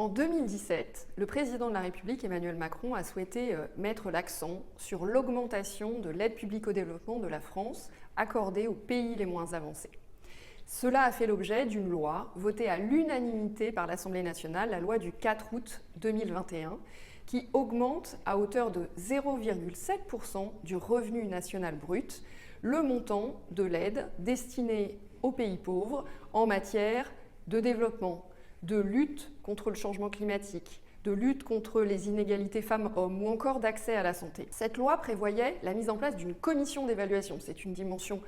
En 2017, le président de la République, Emmanuel Macron, a souhaité mettre l'accent sur l'augmentation de l'aide publique au développement de la France accordée aux pays les moins avancés. Cela a fait l'objet d'une loi votée à l'unanimité par l'Assemblée nationale, la loi du 4 août 2021, qui augmente à hauteur de 0,7% du revenu national brut le montant de l'aide destinée aux pays pauvres en matière de développement, de lutte contre le changement climatique, de lutte contre les inégalités femmes-hommes ou encore d'accès à la santé. Cette loi prévoyait la mise en place d'une commission d'évaluation. C'est une dimension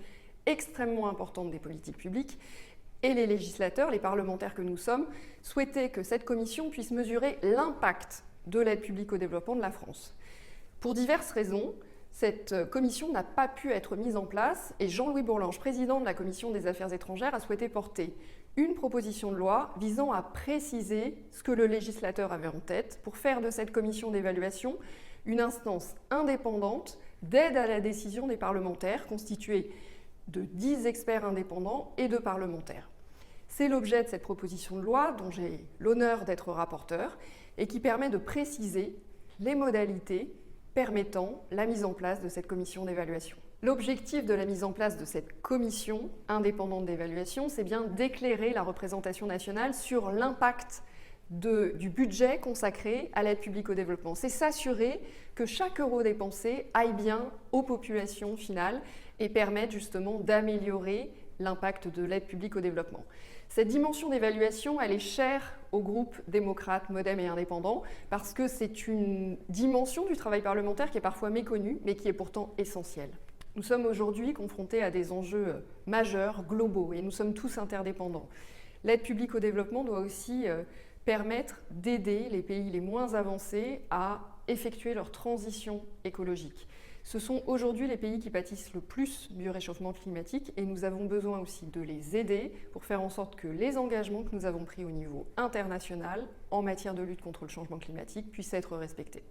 extrêmement importante des politiques publiques et les législateurs, les parlementaires que nous sommes, souhaitaient que cette commission puisse mesurer l'impact de l'aide publique au développement de la France. Pour diverses raisons, cette commission n'a pas pu être mise en place et Jean-Louis Bourlanges, président de la Commission des Affaires étrangères, a souhaité porter une proposition de loi visant à préciser ce que le législateur avait en tête pour faire de cette commission d'évaluation une instance indépendante d'aide à la décision des parlementaires constituée de 10 experts indépendants et de parlementaires. C'est l'objet de cette proposition de loi dont j'ai l'honneur d'être rapporteur et qui permet de préciser les modalités permettant la mise en place de cette commission d'évaluation. L'objectif de la mise en place de cette commission indépendante d'évaluation, c'est bien d'éclairer la représentation nationale sur l'impact du budget consacré à l'aide publique au développement. C'est s'assurer que chaque euro dépensé aille bien aux populations finales et permette justement d'améliorer l'impact de l'aide publique au développement. Cette dimension d'évaluation, elle est chère au groupe démocrate, modem et indépendant parce que c'est une dimension du travail parlementaire qui est parfois méconnue mais qui est pourtant essentielle. Nous sommes aujourd'hui confrontés à des enjeux majeurs, globaux, et nous sommes tous interdépendants. L'aide publique au développement doit aussi permettre d'aider les pays les moins avancés à effectuer leur transition écologique. Ce sont aujourd'hui les pays qui pâtissent le plus du réchauffement climatique et nous avons besoin aussi de les aider pour faire en sorte que les engagements que nous avons pris au niveau international en matière de lutte contre le changement climatique puissent être respectés.